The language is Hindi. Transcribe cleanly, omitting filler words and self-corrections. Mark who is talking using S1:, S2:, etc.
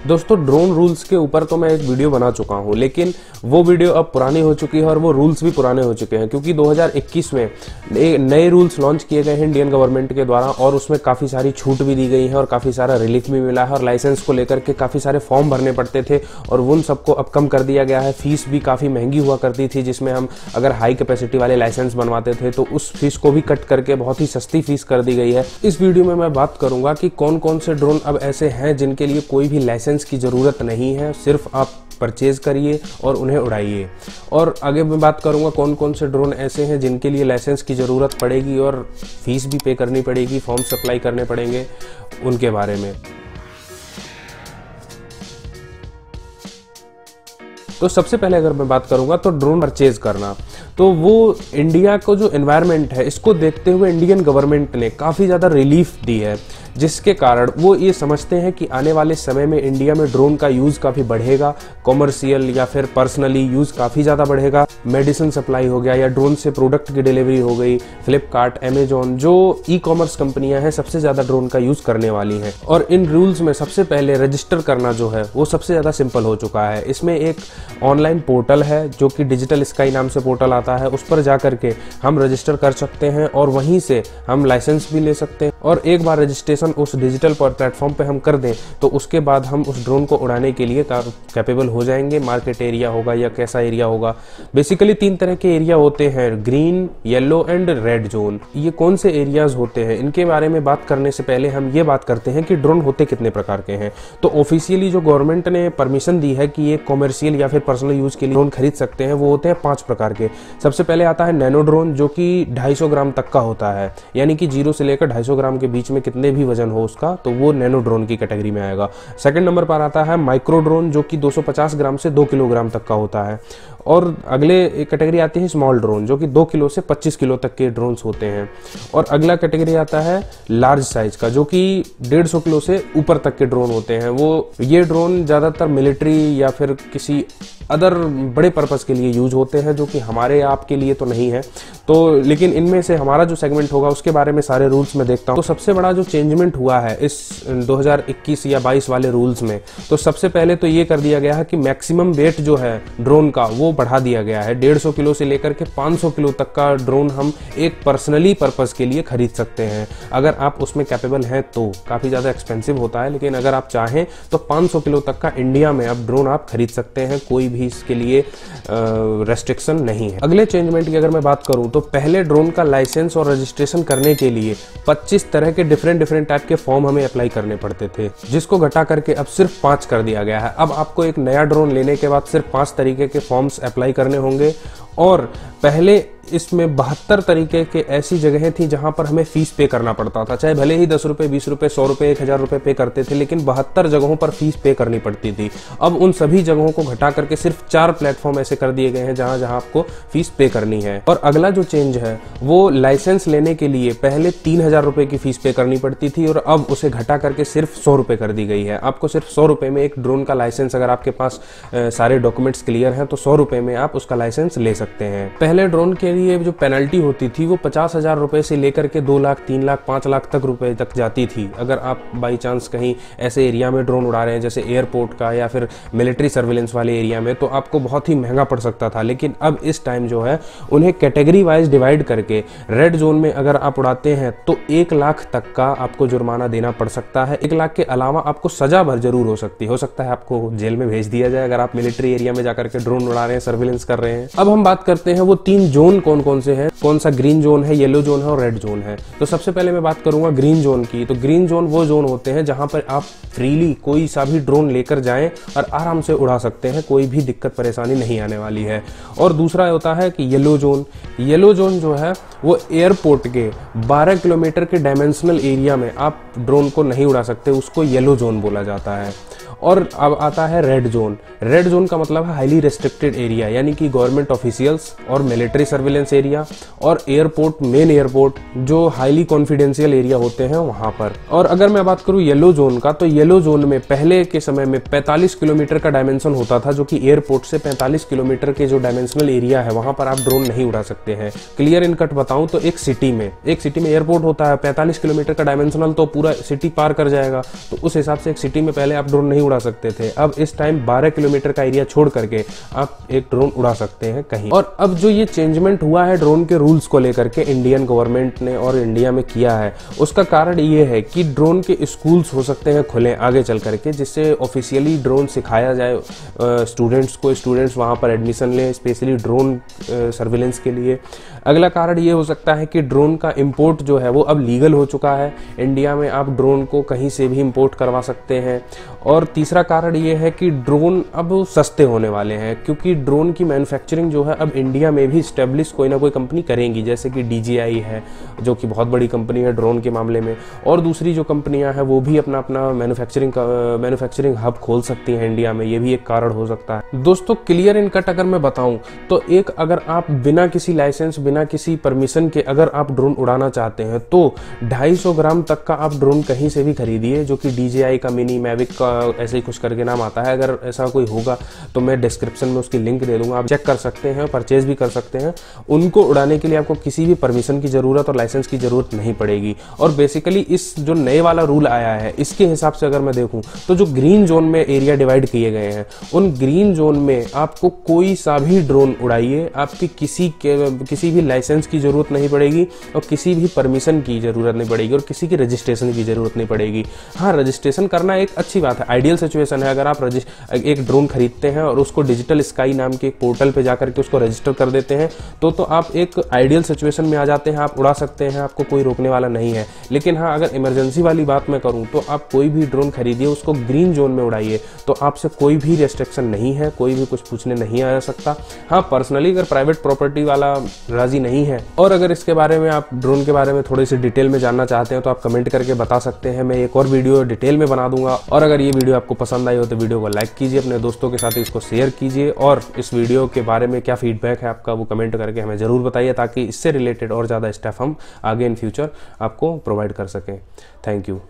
S1: दोस्तों ड्रोन रूल्स के ऊपर तो मैं एक वीडियो बना चुका हूं, लेकिन वो वीडियो अब पुरानी हो चुकी है और वो रूल्स भी पुराने हो चुके हैं, क्योंकि 2021 में नए रूल्स लॉन्च किए गए हैं इंडियन गवर्नमेंट के द्वारा और उसमें काफ़ी सारी छूट भी दी गई है और काफ़ी सारा रिलीफ भी मिला है और लाइसेंस को लेकर के काफ़ी सारे फॉर्म भरने पड़ते थे और उन सबको अब कम कर दिया गया है। फीस भी काफ़ी महंगी हुआ करती थी, जिसमें हम अगर हाई कैपेसिटी वाले लाइसेंस बनवाते थे तो उस फीस को भी कट करके बहुत ही सस्ती फीस कर दी गई है। इस वीडियो में मैं बात करूंगा कि कौन कौन से ड्रोन अब ऐसे हैं जिनके लिए कोई भी लाइसेंस की ज़रूरत नहीं है, सिर्फ आप परचेज करिए और उन्हें उड़ाइए। और आगे मैं बात करूंगा कौन कौन से ड्रोन ऐसे हैं जिनके लिए लाइसेंस की ज़रूरत पड़ेगी और फीस भी पे करनी पड़ेगी, फॉर्म सप्लाई करने पड़ेंगे, उनके बारे में। तो सबसे पहले अगर मैं बात करूंगा तो ड्रोन परचेज करना, तो वो इंडिया को जो एनवायरनमेंट है इसको देखते हुए इंडियन गवर्नमेंट ने काफ़ी ज़्यादा रिलीफ दी है, जिसके कारण वो ये समझते हैं कि आने वाले समय में इंडिया में ड्रोन का यूज़ काफ़ी बढ़ेगा, कॉमर्शियल या फिर पर्सनली यूज़ काफ़ी ज़्यादा बढ़ेगा। मेडिसिन सप्लाई हो गया या ड्रोन से प्रोडक्ट की डिलीवरी हो गई, फ्लिपकार्ट, अमेजॉन, जो ई कॉमर्स कंपनियां हैं सबसे ज़्यादा ड्रोन का यूज़ करने वाली हैं। और इन रूल्स में सबसे पहले रजिस्टर करना जो है वो सबसे ज़्यादा सिंपल हो चुका है। इसमें एक ऑनलाइन पोर्टल है जो कि डिजिटल स्काई नाम से पोर्टल आता है, उस पर जा करके हम रजिस्टर कर सकते हैं और वहीं से हम लाइसेंस भी ले सकते हैं। और एक बार रजिस्ट्रेशन उस डिजिटल प्लेटफॉर्म पे हम कर दें तो उसके बाद हम उस ड्रोन को उड़ाने के लिए कैपेबल हो जाएंगे। मार्केट एरिया होगा या कैसा एरिया होगा, बेसिकली 3 तरह के एरिया होते हैं, green, yellow and red zone. ये कौन से एरियाज होते हैं इनके बारे में बात करने से पहले हम ये बात करते हैं कि ड्रोन होते कितने प्रकार के हैं। तो ऑफिशियली जो गवर्नमेंट ने परमिशन दी है कि ये कॉमर्शियल या फिर पर्सनल यूज के लिए ड्रोन खरीद सकते हैं, वो होते हैं 5 प्रकार के। सबसे पहले आता है नैनो ड्रोन, जो कि 250 ग्राम तक का होता है, यानी कि 0 से लेकर 250 ग्राम के बीच में कितने भी वजन हो उसका, तो वो नैनो ड्रोन की कैटेगरी में आएगा। सेकंड नंबर पर आता है माइक्रो ड्रोन, जो कि 250 ग्राम से 2 किलोग्राम तक का होता है। और अगले एक कैटेगरी आती है स्मॉल ड्रोन, जो कि 2 किलो से 25 किलो तक के ड्रोन्स होते हैं। और अगला कैटेगरी आता है लार्ज साइज का, जो कि 150 किलो से ऊपर तक के ड्रोन होते हैं। ये ड्रोन ज़्यादातर मिलिट्री या फिर किसी अदर बड़े पर्पस के लिए यूज होते हैं, जो कि हमारे आपके लिए तो नहीं है। तो लेकिन इनमें से हमारा जो सेगमेंट होगा उसके बारे में सारे रूल्स में देखता हूँ। तो सबसे बड़ा जो चेंजमेंट हुआ है इस 2021 या 22 वाले रूल्स में, तो सबसे पहले तो ये कर दिया गया है कि मैक्सिमम वेट जो है ड्रोन का वो बढ़ा दिया गया है। 150 किलो से लेकर के 500 किलो तक का ड्रोन हम एक पर्सनली पर्पस के लिए खरीद सकते हैं, अगर आप उसमें कैपेबल हैं तो। काफ़ी ज़्यादा एक्सपेंसिव होता है, लेकिन अगर आप चाहें तो 500 किलो तक का इंडिया में अब ड्रोन आप खरीद सकते हैं, कोई भी इसके लिए रेस्ट्रिक्शन नहीं है। अगले चेंजमेंट की अगर मैं बात करूं तो पहले ड्रोन का लाइसेंस और रजिस्ट्रेशन करने के लिए 25 तरह के डिफरेंट टाइप के फॉर्म हमें अप्लाई करने पड़ते थे, जिसको घटा करके अब सिर्फ 5 कर दिया गया है। अब आपको एक नया ड्रोन लेने के बाद सिर्फ 5 तरीके के फॉर्म्स अप्लाई करने होंगे। और पहले इसमें 72 तरीके के ऐसी जगहें थी जहां पर हमें फीस पे करना पड़ता था, चाहे भले ही 10 रुपए, 20 रुपए, 100 रुपए, 1000 रुपए पे करते थे, लेकिन 72 जगहों पर फीस पे करनी पड़ती थी। अब उन सभी जगहों को घटा करके सिर्फ 4 प्लेटफॉर्म ऐसे कर दिए गए हैं जहां जहां आपको फीस पे करनी है। और अगला जो चेंज है वो लाइसेंस लेने के लिए पहले 3000 रुपए की फीस पे करनी पड़ती थी और अब उसे घटा करके सिर्फ 100 रुपए कर दी गई है। आपको सिर्फ 100 रुपए में एक ड्रोन का लाइसेंस, अगर आपके पास सारे डॉक्यूमेंट्स क्लियर हैं तो 100 रुपए में आप उसका लाइसेंस ले सकते हैं। पहले ड्रोन के लिए जो पेनल्टी होती थी वो 50,000 रुपए से लेकर के 2 लाख, 3 लाख, 5 लाख तक रुपए तक जाती थी। अगर आप बाई चांस कहीं ऐसे एरिया में ड्रोन उड़ा रहे हैं जैसे एयरपोर्ट का या फिर मिलिट्री सर्विलेंस वाले एरिया में, तो आपको बहुत ही महंगा पड़ सकता था। लेकिन अब इस टाइम जो है उन्हें कैटेगरी वाइज डिवाइड करके रेड जोन में अगर आप उड़ाते हैं तो 1 लाख तक का आपको जुर्माना देना पड़ सकता है। 1 लाख के अलावा आपको सजा भर जरूर हो सकता है, आपको जेल में भेज दिया जाए अगर आप मिलिट्री एरिया में जाकर के ड्रोन उड़ा रहे हैं, सर्विलेंस कर रहे हैं। अब हम बात करते हैं वो 3 जोन कौन कौन से हैं, कौन सा ग्रीन जोन है, येलो जोन है और रेड जोन है। तो सबसे पहले मैं बात करूंगा ग्रीन जोन की। तो ग्रीन जोन वो जोन होते हैं जहां पर आप फ्रीली कोई सा भी ड्रोन लेकर जाएं और आराम से उड़ा सकते हैं, कोई भी दिक्कत परेशानी नहीं आने वाली है। और दूसरा होता है कि येलो जोन। येलो जोन जो है वो एयरपोर्ट के 12 किलोमीटर के डायमेंशनल एरिया में आप ड्रोन को नहीं उड़ा सकते, उसको येलो जोन बोला जाता है। और अब आता है रेड जोन। रेड जोन का मतलब है हाईली रेस्ट्रिक्टेड एरिया, यानी कि गवर्नमेंट ऑफिशियल्स और मिलिट्री सर्विलेंस एरिया और एयरपोर्ट, मेन एयरपोर्ट जो हाईली कॉन्फिडेंशियल एरिया होते हैं वहां पर। और अगर मैं बात करूं येलो जोन का, तो येलो जोन में पहले के समय में 45 किलोमीटर का डायमेंशन होता था, जो कि एयरपोर्ट से 45 किलोमीटर के जो डायमेंशनल एरिया है वहां पर आप ड्रोन नहीं उड़ा सकते हैं। क्लियर इन कट बताऊं तो एक सिटी में एयरपोर्ट होता है 45 किलोमीटर का डायमेंशनल, तो पूरा सिटी पार कर जाएगा, तो उस हिसाब से एक सिटी में पहले आप ड्रोन नहीं उड़ा सकते थे, अब इस टाइम 12 किलोमीटर का एरिया छोड़ करके आप एक ड्रोन उड़ा सकते हैं कहीं। और अब जो ये चेंजमेंट हुआ है ड्रोन के रूल्स को लेकर के इंडियन गवर्नमेंट ने और इंडिया में किया है, उसका कारण ये है कि ड्रोन के स्कूल्स हो सकते हैं खुले आगे चल करके, जिससे ऑफिशियली ड्रोन सिखाया जाए स्टूडेंट्स को, स्टूडेंट्स वहाँ पर एडमिशन लें स्पेशली ड्रोन सर्विलेंस के लिए। अगला कारण ये हो सकता है कि ड्रोन का इंपोर्ट जो है वो अब लीगल हो चुका है, इंडिया में आप ड्रोन को कहीं से भी इंपोर्ट करवा सकते हैं। और तीसरा कारण ये है कि ड्रोन अब सस्ते होने वाले हैं, क्योंकि ड्रोन की मैन्युफैक्चरिंग जो है अब इंडिया में भी स्टेब्लिश कोई ना कोई कंपनी करेंगी, जैसे कि DJI है जो कि बहुत बड़ी कंपनी है ड्रोन के मामले में, और दूसरी जो कंपनियां हैं वो भी अपना अपना मैन्युफैक्चरिंग हब खोल सकती हैं इंडिया में, ये भी एक कारण हो सकता है। दोस्तों क्लियर इन कट अगर मैं बताऊं तो एक अगर आप बिना किसी लाइसेंस बिना किसी परमिशन के अगर आप ड्रोन उड़ाना चाहते हैं तो 250 ग्राम तक का आप ड्रोन कहीं से भी खरीदिए, जो कि DJI का मिनी मैविक का ऐसे ही कुछ करके नाम आता है। अगर ऐसा कोई होगा तो मैं डिस्क्रिप्शन में उसकी लिंक दे दूंगा, आप चेक कर सकते हैं, परचेज भी कर सकते हैं। उनको उड़ाने के लिए आपको किसी भी परमिशन की जरूरत और लाइसेंस की जरूरत नहीं पड़ेगी। और बेसिकली इस जो नए वाला रूल आया है इसके हिसाब से अगर मैं देखूं तो जो ग्रीन जोन में एरिया डिवाइड किए गए हैं, उन ग्रीन जोन में आपको कोई सा भी ड्रोन उड़ाइए, आपकी किसी भी लाइसेंस की जरूरत नहीं पड़ेगी और किसी भी परमिशन की जरूरत नहीं पड़ेगी और किसी की रजिस्ट्रेशन की जरूरत नहीं पड़ेगी। हाँ, रजिस्ट्रेशन करना एक अच्छी बात है, आइडियल सिचुएशन है। अगर आप एक ड्रोन खरीदते हैं और उसको डिजिटल स्काई नाम के एक पोर्टल पे जाकर के उसको रजिस्टर कर देते हैं तो आप एक आइडियल सिचुएशन में आ जाते हैं, आप उड़ा सकते हैं, आपको कोई रोकने वाला नहीं है। लेकिन हाँ, अगर इमरजेंसी वाली बात मैं करूं तो आप कोई भी ड्रोन खरीदिए, उसको ग्रीन जोन में उड़ाइए, तो आपसे कोई भी रेस्ट्रिक्शन नहीं है, कोई भी कुछ पूछने नहीं आ सकता। हाँ, पर्सनली अगर प्राइवेट प्रॉपर्टी वाला राजी नहीं है और अगर इसके बारे में आप ड्रोन के बारे में थोड़ी सी डिटेल में जानना चाहते हैं तो आप कमेंट करके बता सकते हैं, मैं एक और वीडियो डिटेल में बना दूंगा। और अगर ये वीडियो आपको पसंद आई हो तो वीडियो को लाइक कीजिए, अपने दोस्तों के साथ इसको शेयर कीजिए और इस वीडियो के बारे में क्या फीडबैक है आपका वो कमेंट करके हमें जरूर बताइए, ताकि इससे रिलेटेड और ज़्यादा स्टेप हम आगे इन फ्यूचर आपको प्रोवाइड कर सकें। Thank you.